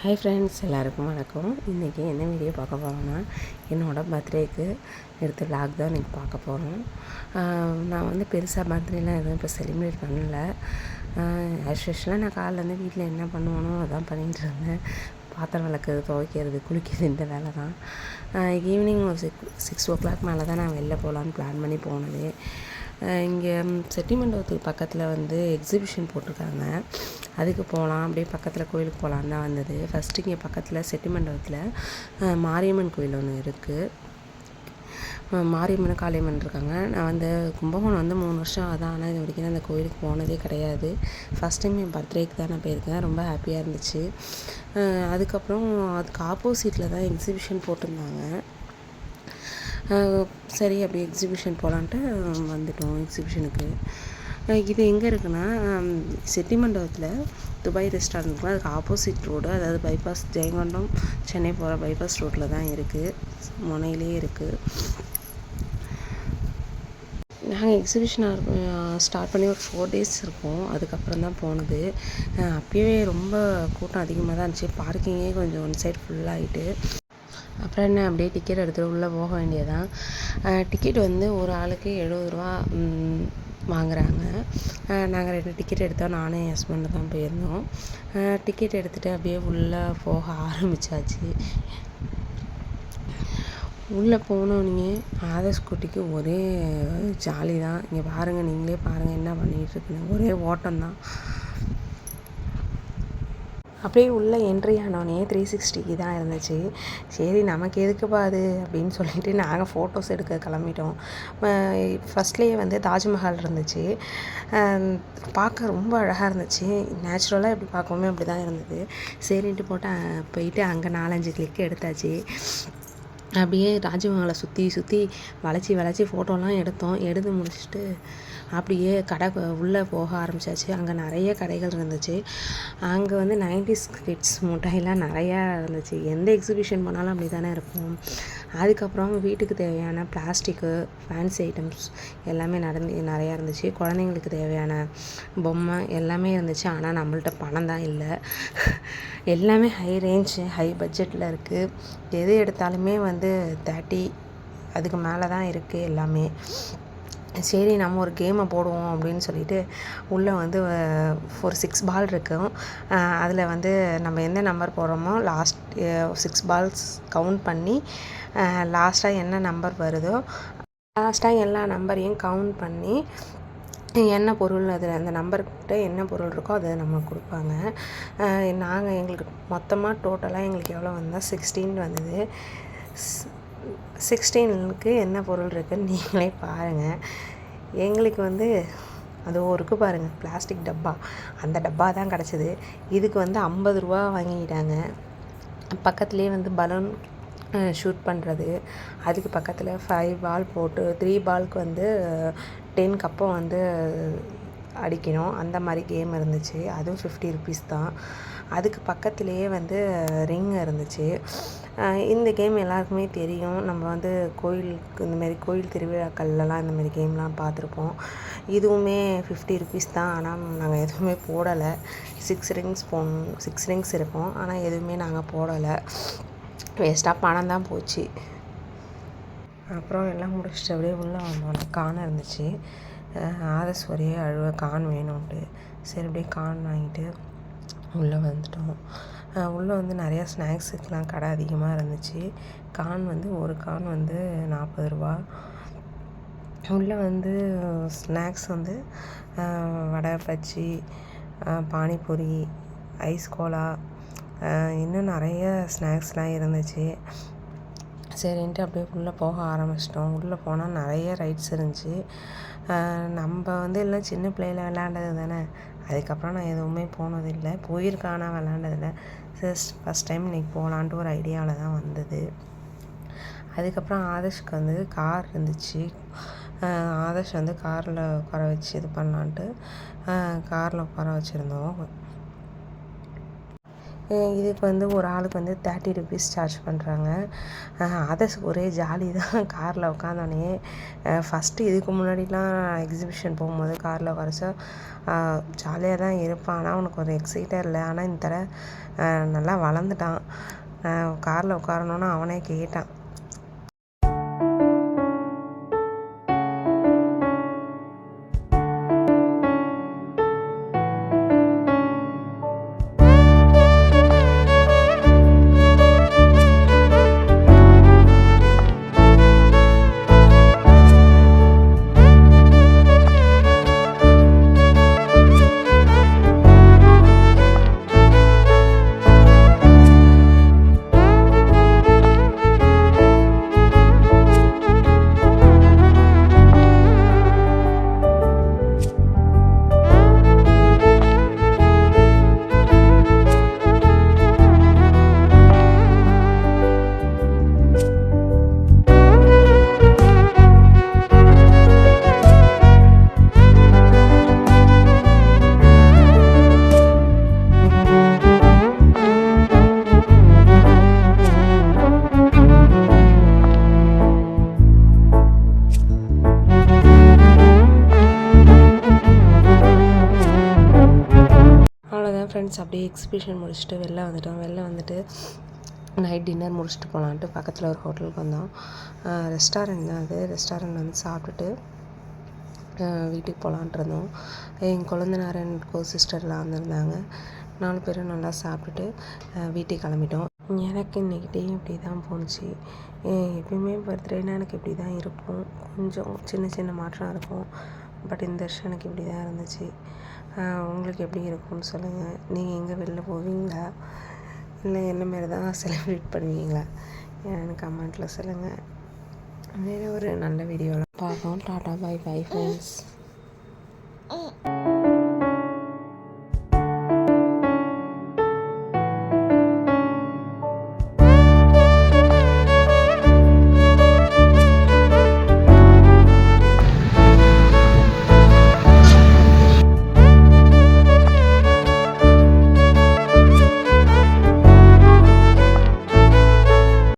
Hi friends, எல்லாருக்கும் வணக்கம். இன்றைக்கி என்ன வீடியோ பார்க்க போகிறோன்னா, என்னோடய பர்த்டேக்கு எடுத்த விளாக் தான் இன்றைக்கி பார்க்க போகிறோம். நான் வந்து பெருசாக பர்த்டேலாம் எதுவும் இப்போ செலிப்ரேட் பண்ணல. ஆஸ்யூஷுவலாக நான் காலைலேருந்து வீட்டில் என்ன பண்ணுவேனோ அதான் பண்ணிகிட்டு இருந்தேன். பாத்திரம் விளக்குறது, துவைக்கிறது, குளிக்கிறது, இந்த வேலை தான். ஈவினிங் ஒரு 6 o'clock மேலே தான் நான் வெளில போகலான்னு பிளான் பண்ணி போனது. இங்கே செட்டிமண்டபத்துக்கு பக்கத்தில் வந்து எக்ஸிபிஷன் போட்டிருக்காங்க. அதுக்கு போகலாம், அப்படியே பக்கத்தில் கோயிலுக்கு போகலான்னு தான் வந்தது. ஃபஸ்ட்டு இங்கே பக்கத்தில் செட்டிமண்டபத்தில் மாரியம்மன் கோயில் ஒன்று இருக்குது. மாரியம்மன், காளியம்மன் இருக்காங்க. நான் வந்து கும்பகோணம் வந்து 3 வருஷம் அதான், ஆனால் இது வரைக்கும் அந்த கோயிலுக்கு போனதே கிடையாது. ஃபஸ்ட் டைம் என் பர்த்டேக்கு தான் நான் போயிருக்கேன். ரொம்ப ஹாப்பியாக இருந்துச்சு. அதுக்கப்புறம் அதுக்கு ஆப்போசிட்டில் தான் எக்ஸிபிஷன் போட்டிருந்தாங்க. சரி, அப்படி எக்ஸிபிஷன் போகலான்ட்டு வந்துட்டோம் எக்ஸிபிஷனுக்கு. இது எங்கே இருக்குன்னா, செட்டிமண்டபத்தில் துபாய் ரெஸ்டாரண்ட் இருக்குல்ல, அதுக்கு ஆப்போசிட் ரோடு, அதாவது பைபாஸ், ஜெயங்கொண்டம் சென்னை போகிற பைபாஸ் ரோட்டில் தான் இருக்குது. முனையிலே இருக்குது. நாங்கள் எக்ஸிபிஷன் ஸ்டார்ட் பண்ணி ஒரு 4 days இருக்கும். அதுக்கப்புறம் தான் போனது. அப்போயே ரொம்ப கூட்டம் அதிகமாக தான் இருந்துச்சு. பார்க்கிங்கே கொஞ்சம் ஒன் சைடு ஃபுல்லாகிட்டு. அப்புறம் என்ன, அப்படியே டிக்கெட் எடுத்துகிட்டு உள்ளே போக வேண்டியதான். டிக்கெட் வந்து ஒரு ஆளுக்கு 70 ரூபா வாங்குகிறாங்க. நாங்கள் 2 டிக்கெட் எடுத்தோம். நானும் என் ஹஸ்பண்டு தான் போயிருந்தோம். டிக்கெட் எடுத்துகிட்டு அப்படியே உள்ளே போக ஆரம்பித்தாச்சு. உள்ளே போனோடனே ஆதர்ஷ் குட்டிக்கு ஒரே ஜாலி தான். இங்கே பாருங்கள், நீங்களே பாருங்கள் என்ன பண்ணிகிட்ருக்குன்னு. ஒரே ஓட்டம் தான். அப்படியே உள்ளே என்ட்ரி ஆனோடனே 360 தான் இருந்துச்சு. சரி, நமக்கு எதுக்குப்பா அது அப்படின்னு சொல்லிட்டு நாங்கள் ஃபோட்டோஸ் எடுக்க கிளம்பிட்டோம். ஃபஸ்ட்லேயே வந்து தாஜ்மஹால் இருந்துச்சு. பார்க்க ரொம்ப அழகாக இருந்துச்சு. நேச்சுரலாக எப்படி பார்க்கவுமே அப்படி தான் இருந்தது. சரின்ட்டு போயிட்டு அங்கே 4-5 கிளிக் எடுத்தாச்சு. அப்படியே தாஜ்மஹாலை சுற்றி வளைச்சி ஃபோட்டோலாம் எடுத்து முடிச்சுட்டு அப்படியே உள்ளே போக ஆரம்பித்தாச்சு. அங்கே நிறைய கடைகள் இருந்துச்சு. அங்கே வந்து 90s கிட்ஸ் மிட்டாயெல்லாம் நிறையா இருந்துச்சு. எந்த எக்ஸிபிஷன் போனாலும் அப்படி தானே இருக்கும். அதுக்கப்புறம் வீட்டுக்கு தேவையான பிளாஸ்டிக்கு, ஃபேன்சி ஐட்டம்ஸ் எல்லாமே நிறையா இருந்துச்சு. குழந்தைங்களுக்கு தேவையான பொம்மை எல்லாமே இருந்துச்சு. ஆனால் நம்மள்ட்ட பணம் தான் இல்லை. எல்லாமே ஹை ரேஞ்ச், ஹை பட்ஜெட்டில் இருக்குது. எது எடுத்தாலுமே வந்து 30 அதுக்கு மேலே தான் இருக்குது எல்லாமே. சரி, நம்ம ஒரு கேமை போடுவோம் அப்படின்னு சொல்லிட்டு உள்ளே வந்து ஒரு 6 பால் இருக்கும். அதில் வந்து நம்ம எந்த நம்பர் போடுறோமோ லாஸ்ட் 6 பால்ஸ் கவுண்ட் பண்ணி லாஸ்ட்டாக என்ன நம்பர் வருதோ, லாஸ்ட்டாக எல்லா நம்பரையும் கவுண்ட் பண்ணி என்ன பொருள், அதில் அந்த நம்பர்கிட்ட என்ன பொருள் இருக்கோ அதை நம்ம கொடுப்பாங்க. எங்களுக்கு மொத்தமாக டோட்டலாக எங்களுக்கு எவ்வளோ வந்தால் 16 வந்தது. 16க்கு என்ன பொருள் இருக்குதுன்னு நீங்களே பாருங்கள். எங்களுக்கு வந்து அது இருக்குது பாருங்கள், பிளாஸ்டிக் டப்பா. அந்த டப்பா தான் கிடச்சிது. இதுக்கு வந்து 50 ரூபா வாங்கிக்கிட்டாங்க. பக்கத்துலேயே வந்து பலூன் ஷூட் பண்ணுறது, அதுக்கு பக்கத்தில் 5 பால் போட்டு 3 பாலுக்கு வந்து 10 கப்பம் வந்து அடிக்கணும். அந்த மாதிரி கேம் இருந்துச்சு. அதுவும் 50 rupees தான். அதுக்கு பக்கத்துலேயே வந்து ரிங் இருந்துச்சு. இந்த கேம் எல்லாருக்குமே தெரியும். நம்ம வந்து கோயிலுக்கு இந்தமாரி கோயில் திருவிழாக்கள்லாம் இந்தமாரி கேம்லாம் பார்த்துருப்போம். இதுவுமே 50 rupees தான். ஆனால் நாங்கள் எதுவுமே போடலை. 6 ரிங்ஸ் இருக்கும். ஆனால் எதுவுமே நாங்கள் போடலை. வேஸ்ட்டாக பணம் தான் போச்சு. அப்புறம் எல்லாம் முடிச்சுட்டு அப்படியே உள்ளே வந்தோம். கான் இருந்துச்சு. ஆதர்ஷ் ஒரே கான் வேணும்ன்ட்டு சரி அப்படியே கான் வாங்கிட்டு உள்ளே வந்துட்டோம். உள்ளே வந்து நிறையா ஸ்நாக்ஸுக்கெலாம் கடை அதிகமாக இருந்துச்சு. கான் வந்து ஒரு கான் வந்து 40 ரூபா. உள்ளே வந்து ஸ்நாக்ஸ் வந்து வடை, பஜ்ஜி, பானிபூரி, ஐஸ் கோலா, இன்னும் நிறைய ஸ்நாக்ஸ்லாம் இருந்துச்சு. சரின்ட்டு அப்படியே உள்ளே போக ஆரம்பிச்சிட்டோம். உள்ளே போனால் நிறைய ரைட்ஸ் இருந்துச்சு. நம்ம வந்து எல்லாம் சின்ன பிள்ளையில் விளாண்டது தானே. அதுக்கப்புறம் நான் எதுவுமே போனதில்லை. போயிருக்கேன், ஆனால் விளாண்டதில்லை. ஃபஸ்ட் டைம் இன்றைக்கி போகலான்ட்டு ஒரு ஐடியாவில் தான் வந்தது. அதுக்கப்புறம் ஆதர்ஷ்க்கு வந்து கார் இருந்துச்சு. ஆதர்ஷ் வந்து காரில் உட்கார வச்சு இது பண்ணலான்ட்டு காரில் உட்கார வச்சுருந்தோம். இதுக்கு வந்து ஒரு ஆளுக்கு வந்து 30 ருபீஸ் சார்ஜ் பண்ணுறாங்க. அதை ஒரே ஜாலி தான் காரில் உட்காந்தோடனே. ஃபஸ்ட்டு இதுக்கு முன்னாடிலாம் எக்ஸிபிஷன் போகும்போது காரில் உட்காரச்சா ஜாலியாக தான் இருப்பான். ஆனால் அவனுக்கு ஒரு எக்ஸைட்டாக இல்லை. ஆனால் இந்த தடவை நல்லா வளர்ந்துட்டான். காரில் உட்காரணுன்னு அவனே கேட்டான். அவ்வளோதான் ஃப்ரெண்ட்ஸ். அப்படியே எக்ஸிபிஷன் முடிச்சுட்டு வெளில வந்துட்டு நைட் டின்னர் முடிச்சுட்டு போகலான்ட்டு பக்கத்தில் ஒரு ஹோட்டலுக்கு வந்தோம். ரெஸ்டாரண்ட் தான் அது. ரெஸ்டாரண்ட் வந்து சாப்பிட்டுட்டு வீட்டுக்கு போகலான்ட்டு இருந்தோம். எங்கள் கொழுந்தனார் அண்ட் சிஸ்டர்லாம் வந்திருந்தாங்க. 4 பேரும் நல்லா சாப்பிட்டுட்டு வீட்டுக்கு கிளம்பிட்டோம். எனக்கு இன்றைக்கி டே இப்படி தான் போணுச்சு. எப்பயுமே பர்த்டேனா எனக்கு இப்படி தான் இருக்கும். கொஞ்சம் சின்ன மாற்றம் இருக்கும். பட் இந்த வருஷம் எனக்கு இப்படி தான் இருந்துச்சு. உங்களுக்கு எப்படி இருக்கும்னு சொல்லுங்கள். நீங்கள் எங்கே வெளில போவீங்களா, இல்லை என்ன மாரி தான் செலிப்ரேட் பண்ணுவீங்களா எனக்கு கமெண்ட்டில் சொல்லுங்கள். வேறு ஒரு நல்ல வீடியோவில் பார்ப்போம். Tata, bye friends.